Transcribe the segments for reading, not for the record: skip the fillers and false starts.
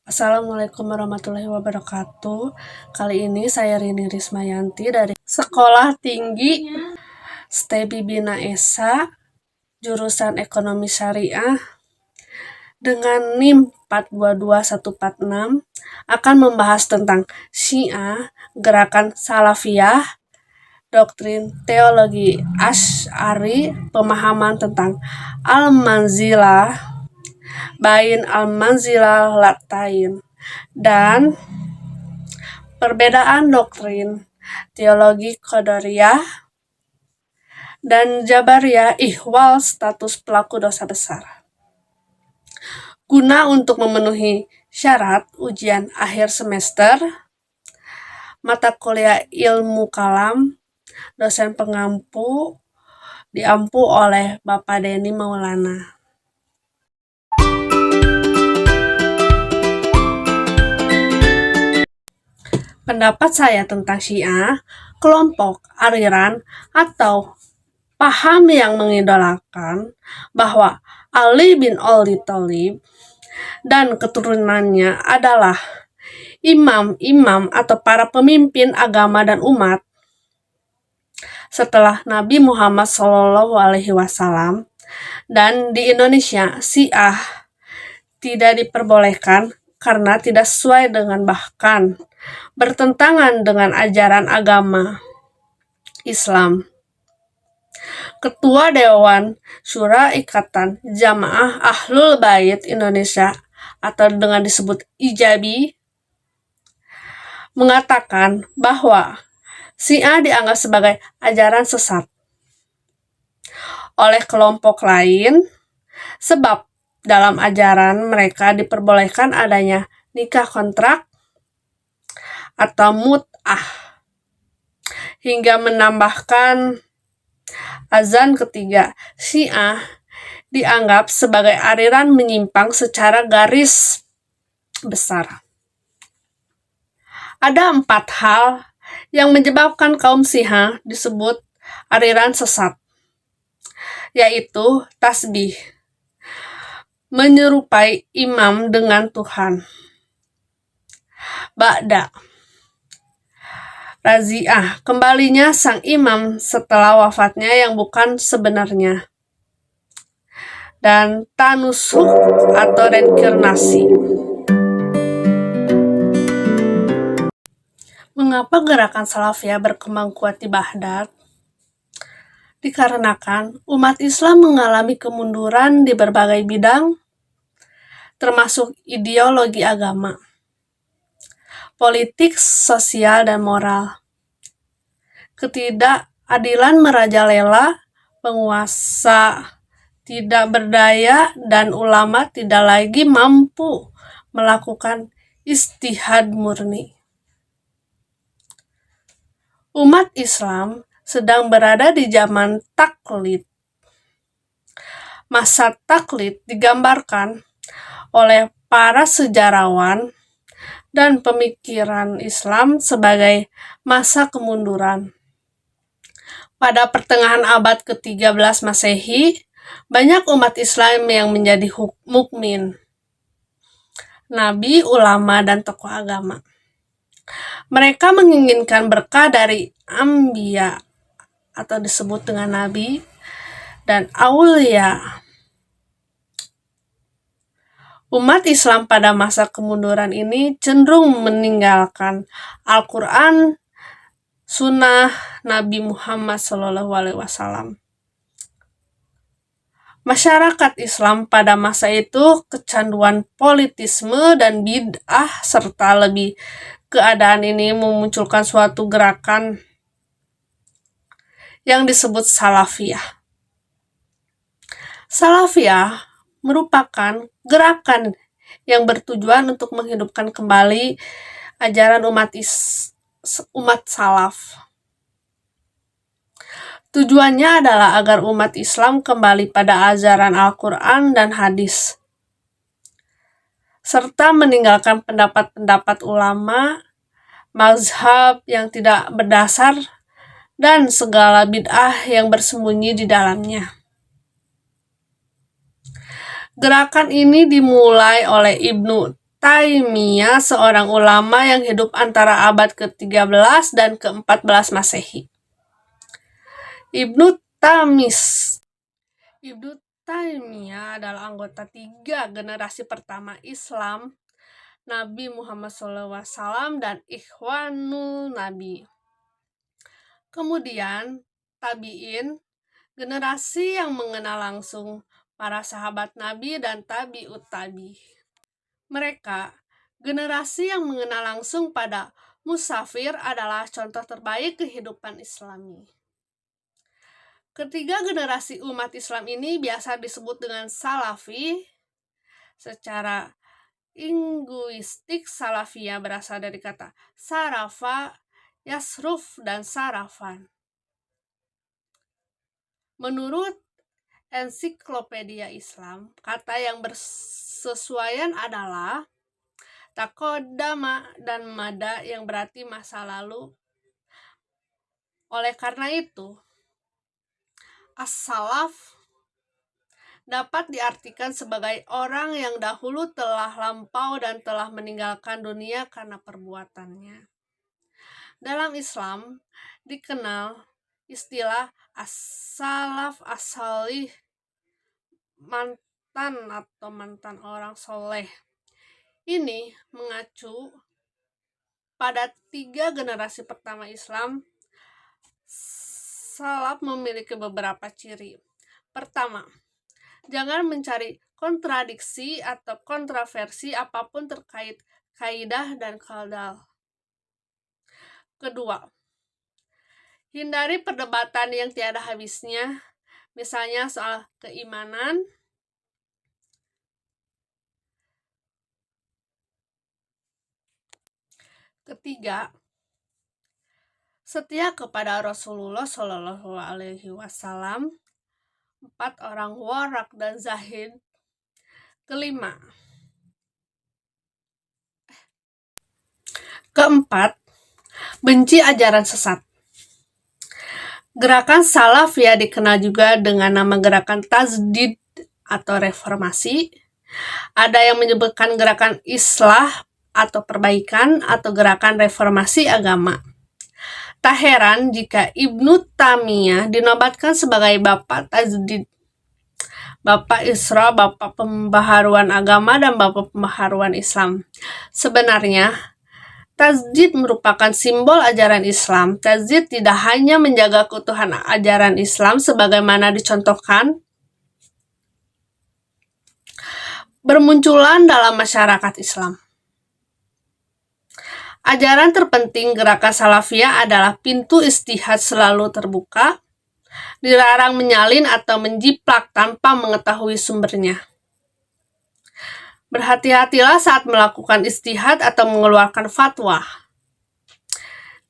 Assalamualaikum warahmatullahi wabarakatuh. Kali ini saya Rini Rismayanti dari Sekolah Tinggi STEBI Bina Esa, jurusan Ekonomi Syariah, dengan NIM 422146 akan membahas tentang Syiah, gerakan Salafiyah, doktrin teologi Asy'ari, pemahaman tentang Al-Manzilah, Bain al-Manzilah Latain, dan perbedaan doktrin teologi Qadariyah dan Jabariyah ihwal status pelaku dosa besar. Guna untuk memenuhi syarat ujian akhir semester, mata kuliah ilmu kalam, dosen pengampu diampu oleh Bapak Denny Maulana. Pendapat saya tentang Syiah, kelompok, aliran, atau paham yang mengidolakan bahwa Ali bin Abi Thalib dan keturunannya adalah imam-imam atau para pemimpin agama dan umat setelah Nabi Muhammad SAW, dan di Indonesia Syiah tidak diperbolehkan karena tidak sesuai dengan bahkan bertentangan dengan ajaran agama Islam. Ketua Dewan Syura Ikatan Jamaah Ahlul Bait Indonesia atau dengan disebut IJABI mengatakan bahwa Syiah dianggap sebagai ajaran sesat oleh kelompok lain sebab dalam ajaran mereka diperbolehkan adanya nikah kontrak atau mut'ah, hingga menambahkan azan ketiga. Syiah dianggap sebagai aliran menyimpang secara garis besar. Ada 4 hal yang menyebabkan kaum Syiah disebut aliran sesat, yaitu tasbih, menyerupai imam dengan Tuhan, ba'da, raziah, kembalinya sang imam setelah wafatnya yang bukan sebenarnya, dan tanusuk atau reinkarnasi. Mengapa gerakan Salafiyah berkembang kuat di Baghdad? Dikarenakan umat Islam mengalami kemunduran di berbagai bidang, termasuk ideologi agama, politik, sosial, dan moral. Ketidakadilan merajalela, penguasa tidak berdaya, dan ulama tidak lagi mampu melakukan ijtihad murni. Umat Islam sedang berada di zaman taklid. Masa taklid digambarkan oleh para sejarawan dan pemikiran Islam sebagai masa kemunduran. Pada pertengahan abad ke-13 Masehi, banyak umat Islam yang menjadi mukmin, nabi, ulama, dan tokoh agama. Mereka menginginkan berkah dari anbiya atau disebut dengan nabi dan aulia. Umat Islam pada masa kemunduran ini cenderung meninggalkan Al-Quran, Sunnah Nabi Muhammad SAW. Masyarakat Islam pada masa itu kecanduan politisme dan bid'ah, serta lebih keadaan ini memunculkan suatu gerakan yang disebut Salafiyah. Salafiyah merupakan gerakan yang bertujuan untuk menghidupkan kembali ajaran umat salaf. Tujuannya adalah agar umat Islam kembali pada ajaran Al-Quran dan hadis, serta meninggalkan pendapat-pendapat ulama, mazhab yang tidak berdasar, dan segala bid'ah yang bersembunyi di dalamnya. Gerakan ini dimulai oleh Ibnu Taimiyah, seorang ulama yang hidup antara abad ke-13 dan ke-14 Masehi. Ibnu Taimiyah adalah anggota 3 generasi pertama Islam Nabi Muhammad SAW dan Ikhwanul Nabi. Kemudian tabi'in, generasi yang mengenal langsung para sahabat Nabi dan tabi'ut tabi. Mereka, generasi yang mengenal langsung pada musafir, adalah contoh terbaik kehidupan Islami. Ketiga generasi umat Islam ini biasa disebut dengan Salafi. Secara linguistik, Salafiyah berasal dari kata sarafa, yasruf, dan sarafan. Menurut Ensiklopedia Islam, kata yang bersesuaian adalah takodama dan mada yang berarti masa lalu. Oleh karena itu, as-salaf dapat diartikan sebagai orang yang dahulu telah lampau dan telah meninggalkan dunia karena perbuatannya. Dalam Islam dikenal istilah as-salaf as-salih, mantan orang soleh. Ini mengacu pada 3 generasi pertama Islam. Salaf memiliki beberapa ciri. Pertama, jangan mencari kontradiksi atau kontroversi apapun terkait kaidah dan qadar. Kedua, hindari perdebatan yang tiada habisnya, misalnya soal keimanan. Ketiga, setia kepada Rasulullah Shallallahu Alaihi Wasallam. 4, orang warak dan zahid. Keempat, benci ajaran sesat. Gerakan Salafiyah dikenal juga dengan nama gerakan Tajdid atau reformasi. Ada yang menyebutkan gerakan Islah atau perbaikan atau gerakan reformasi agama. Tak heran jika Ibnu Taimiyah dinobatkan sebagai Bapak Tajdid, Bapak Isra, Bapak Pembaharuan Agama, dan Bapak Pembaharuan Islam. Sebenarnya, Tajdid merupakan simbol ajaran Islam. Tajdid tidak hanya menjaga keutuhan ajaran Islam sebagaimana dicontohkan bermunculan dalam masyarakat Islam. Ajaran terpenting gerakan Salafiyah adalah pintu istihad selalu terbuka, dilarang menyalin atau menjiplak tanpa mengetahui sumbernya. Berhati-hatilah saat melakukan istihad atau mengeluarkan fatwa.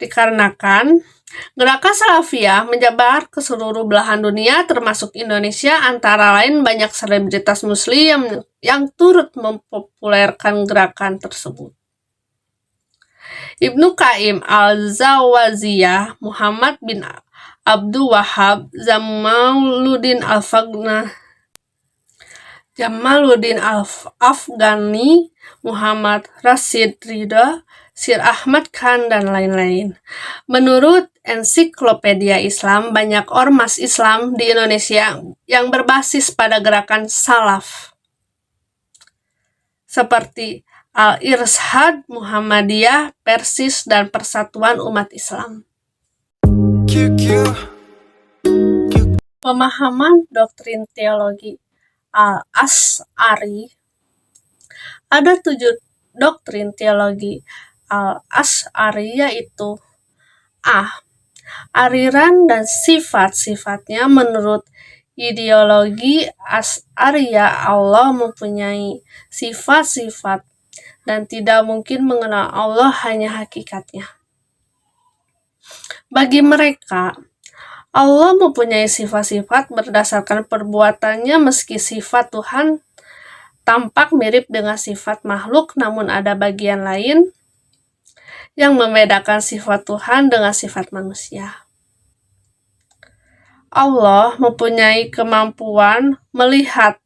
Dikarenakan gerakan Salafiyah menyebar ke seluruh belahan dunia termasuk Indonesia, antara lain banyak selebritas muslim yang turut mempopulerkan gerakan tersebut. Ibnu Qayyim al-Zawaziyah, Muhammad bin Abdul Wahab, Jamaluddin Al-Afghani, Muhammad Rashid Ridha, Sir Ahmad Khan, dan lain-lain. Menurut Ensiklopedia Islam, banyak ormas Islam di Indonesia yang berbasis pada gerakan salaf, seperti Al-Irshad, Muhammadiyah, Persis, dan Persatuan Umat Islam. Pemahaman doktrin teologi Al-Asy'ari. Ada 7 doktrin teologi Al-Asy'ari, yaitu A. Aliran dan sifat-sifatnya. Menurut ideologi Asy'ariyah, Allah mempunyai sifat-sifat dan tidak mungkin mengenal Allah hanya hakikatnya. Bagi mereka, Allah mempunyai sifat-sifat berdasarkan perbuatannya, meski sifat Tuhan tampak mirip dengan sifat makhluk, namun ada bagian lain yang membedakan sifat Tuhan dengan sifat manusia. Allah mempunyai kemampuan melihat,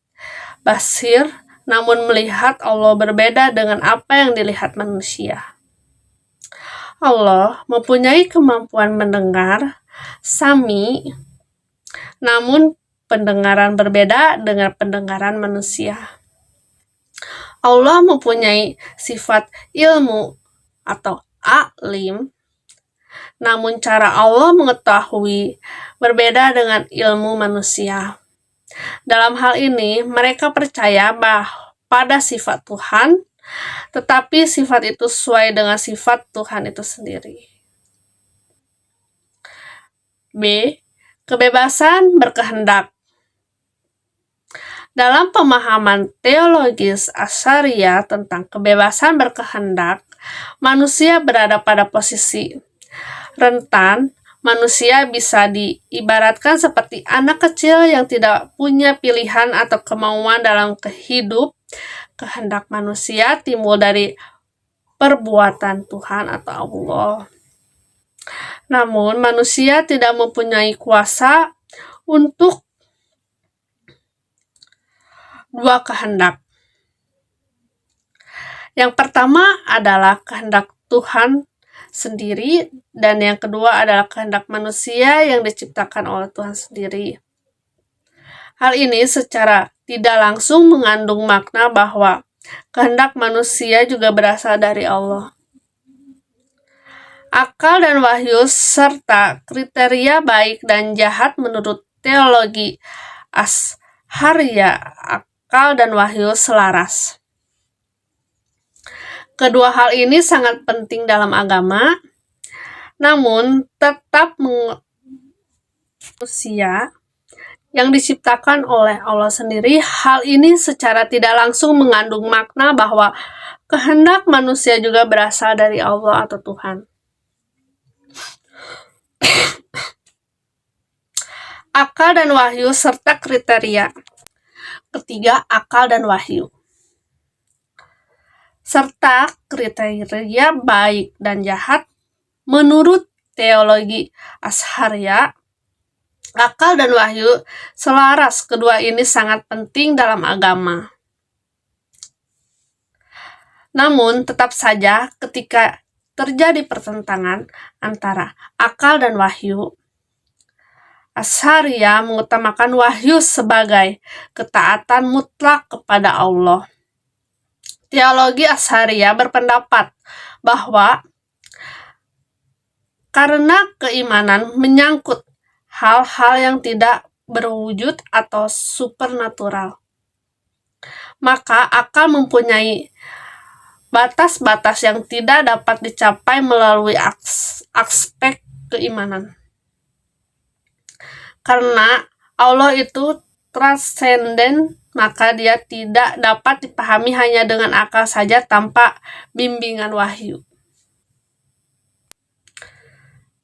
basir, namun melihat Allah berbeda dengan apa yang dilihat manusia. Allah mempunyai kemampuan mendengar, sami, namun pendengaran berbeda dengan pendengaran manusia. Allah mempunyai sifat ilmu atau alim, namun cara Allah mengetahui berbeda dengan ilmu manusia. Dalam hal ini, mereka percaya pada sifat Tuhan, tetapi sifat itu sesuai dengan sifat Tuhan itu sendiri. B. Kebebasan berkehendak. Dalam pemahaman teologis Asy'ariyah tentang kebebasan berkehendak, manusia berada pada posisi rentan. Manusia bisa diibaratkan seperti anak kecil yang tidak punya pilihan atau kemauan dalam hidup. Kehendak manusia timbul dari perbuatan Tuhan atau Allah. Namun, manusia tidak mempunyai kuasa untuk dua kehendak. Yang pertama adalah kehendak Tuhan sendiri, dan yang kedua adalah kehendak manusia yang diciptakan oleh Tuhan sendiri. Hal ini secara tidak langsung mengandung makna bahwa kehendak manusia juga berasal dari Allah. Akal dan wahyu serta kriteria baik dan jahat menurut teologi Asy'ariyah, akal dan wahyu selaras. Kedua hal ini sangat penting dalam agama, namun tetap manusia yang diciptakan oleh Allah sendiri. Hal ini secara tidak langsung mengandung makna bahwa kehendak manusia juga berasal dari Allah atau Tuhan. Akal dan wahyu serta kriteria. Ketiga, akal dan wahyu serta kriteria baik dan jahat menurut teologi Asy'ariyah. Akal dan wahyu selaras, kedua ini sangat penting dalam agama. Namun tetap saja ketika terjadi pertentangan antara akal dan wahyu, Asy'ariyah mengutamakan wahyu sebagai ketaatan mutlak kepada Allah. Teologi Asy'ariyah berpendapat bahwa karena keimanan menyangkut hal-hal yang tidak berwujud atau supernatural, maka akal mempunyai batas-batas yang tidak dapat dicapai melalui aspek keimanan. Karena Allah itu transenden, maka dia tidak dapat dipahami hanya dengan akal saja tanpa bimbingan wahyu.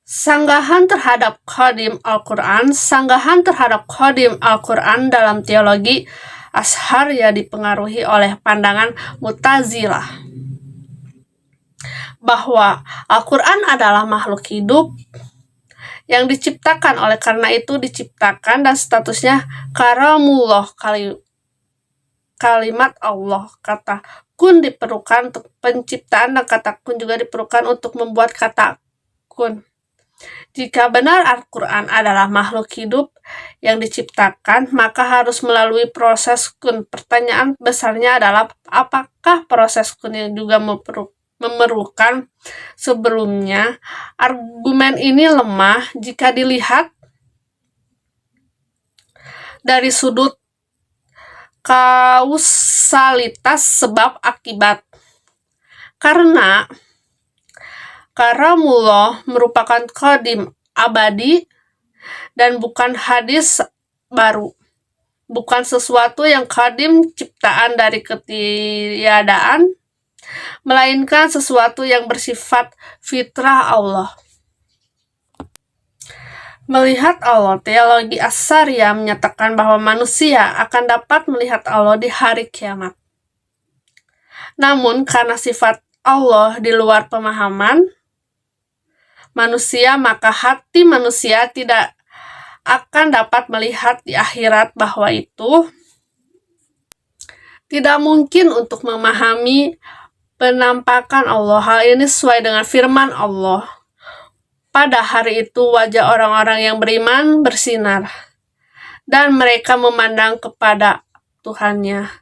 Sanggahan terhadap Qadim Al-Quran. Sanggahan terhadap Qadim Al-Quran dalam teologi Asy'ariyah dipengaruhi oleh pandangan Mu'tazilah bahwa Al-Quran adalah makhluk hidup yang diciptakan, oleh karena itu diciptakan dan statusnya kalamullah, kalimat Allah. Kata kun diperlukan untuk penciptaan dan kata kun juga diperlukan untuk membuat kata kun. Jika benar Al-Quran adalah makhluk hidup yang diciptakan, maka harus melalui proses kun. Pertanyaan besarnya adalah apakah proses kun yang juga memerlukan sebelumnya? Argumen ini lemah jika dilihat dari sudut kausalitas sebab akibat. Karena kalamullah merupakan qadim abadi dan bukan hadis baru, bukan sesuatu yang qadim ciptaan dari ketiadaan, melainkan sesuatu yang bersifat fitrah Allah. Melihat Allah, teologi Asy'ariyah menyatakan bahwa manusia akan dapat melihat Allah di hari kiamat. Namun karena sifat Allah di luar pemahaman manusia, maka hati manusia tidak akan dapat melihat di akhirat bahwa itu Tidak mungkin untuk memahami penampakan Allah. Hal ini sesuai dengan firman Allah. Pada hari itu wajah orang-orang yang beriman bersinar, dan mereka memandang kepada Tuhannya.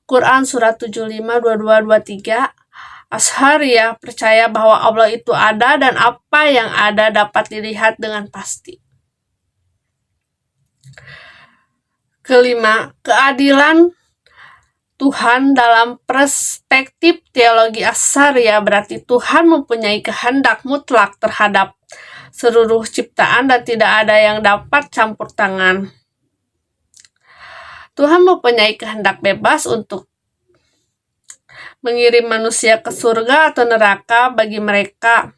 Quran Surat 75, 22, 23. Ashariyah percaya bahwa Allah itu ada dan apa yang ada dapat dilihat dengan pasti. Kelima, keadilan Tuhan dalam perspektif teologi Ashariyah berarti Tuhan mempunyai kehendak mutlak terhadap seluruh ciptaan dan tidak ada yang dapat campur tangan. Tuhan mempunyai kehendak bebas untuk mengirim manusia ke surga atau neraka bagi mereka.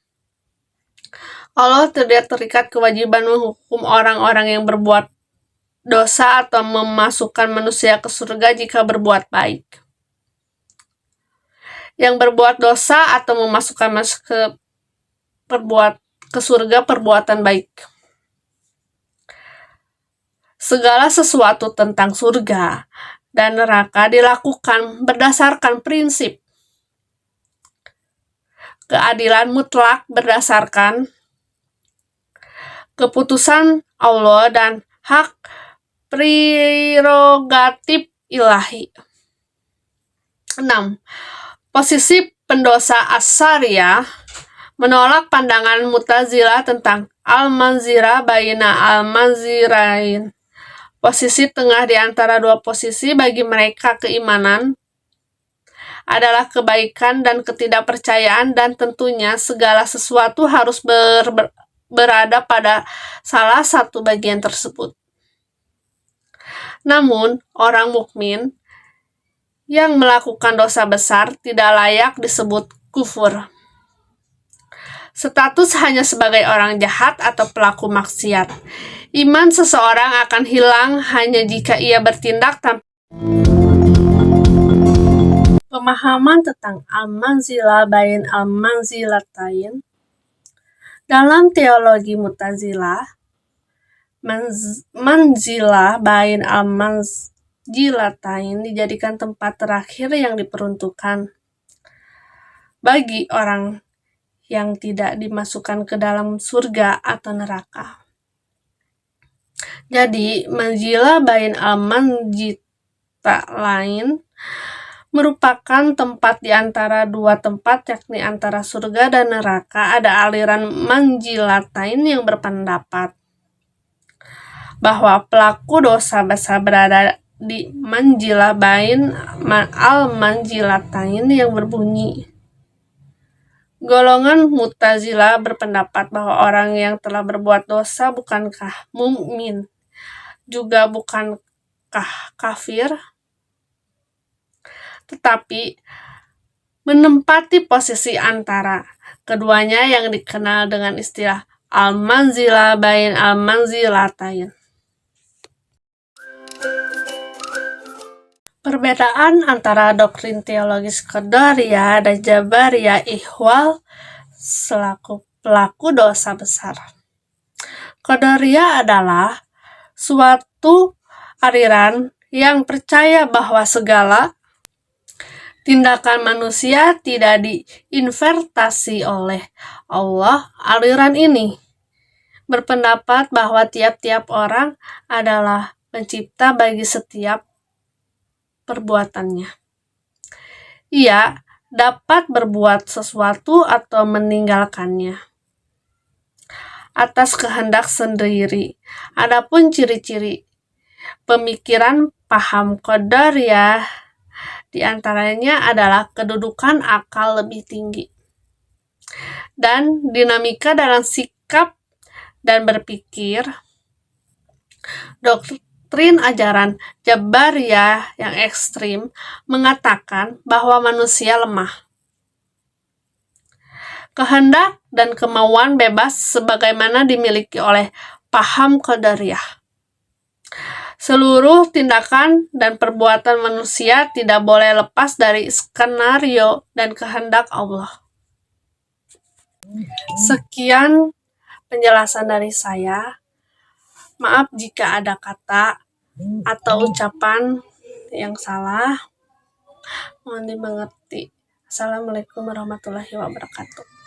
Allah tidak terikat kewajiban menghukum orang-orang yang berbuat dosa atau memasukkan manusia ke surga jika berbuat baik. Yang berbuat dosa atau memasukkan manusia ke surga perbuatan baik. Segala sesuatu tentang surga dan neraka dilakukan berdasarkan prinsip keadilan mutlak berdasarkan keputusan Allah dan hak prerogatif ilahi. 6. Posisi pendosa Ashariyah menolak pandangan Mu'tazilah tentang al-manzirah baina al-manzirain. Posisi tengah di antara dua posisi bagi mereka keimanan adalah kebaikan dan ketidakpercayaan, dan tentunya segala sesuatu harus berada pada salah satu bagian tersebut. Namun, orang mukmin yang melakukan dosa besar tidak layak disebut kufur. Status hanya sebagai orang jahat atau pelaku maksiat. Iman seseorang akan hilang hanya jika ia bertindak tanpa pemahaman tentang al-manzilah bain al-manzilatain. Dalam teologi Mu'tazilah, manzilah bain al-manzilatain dijadikan tempat terakhir yang diperuntukkan bagi orang yang tidak dimasukkan ke dalam surga atau neraka. Jadi, manzilah bain al-manzilatain merupakan tempat di antara dua tempat, yakni antara surga dan neraka. Ada aliran manzilatain yang berpendapat bahwa pelaku dosa besar berada di manzilah bain al-manzilatain yang berbunyi. Golongan Mu'tazilah berpendapat bahwa orang yang telah berbuat dosa bukankah mukmin, juga bukankah kafir, tetapi menempati posisi antara keduanya yang dikenal dengan istilah al-manzilah bain al-manzilatain. Perbedaan antara doktrin teologis Qadariyah dan Jabariyah Ihwal selaku pelaku dosa besar. Qadariyah adalah suatu aliran yang percaya bahwa segala tindakan manusia tidak diintervensi oleh Allah. Aliran ini berpendapat bahwa tiap-tiap orang adalah pencipta bagi setiap perbuatannya. Ia dapat berbuat sesuatu atau meninggalkannya atas kehendak sendiri. Adapun ciri-ciri pemikiran paham Qadariyah di antaranya adalah kedudukan akal lebih tinggi dan dinamika dalam sikap dan berpikir. Doktrin ajaran Jabariyah yang ekstrim mengatakan bahwa manusia lemah. Kehendak dan kemauan bebas sebagaimana dimiliki oleh paham Qadariyah. Seluruh tindakan dan perbuatan manusia tidak boleh lepas dari skenario dan kehendak Allah. Sekian penjelasan dari saya. Maaf jika ada kata atau ucapan yang salah. Mohon dimengerti. Assalamualaikum warahmatullahi wabarakatuh.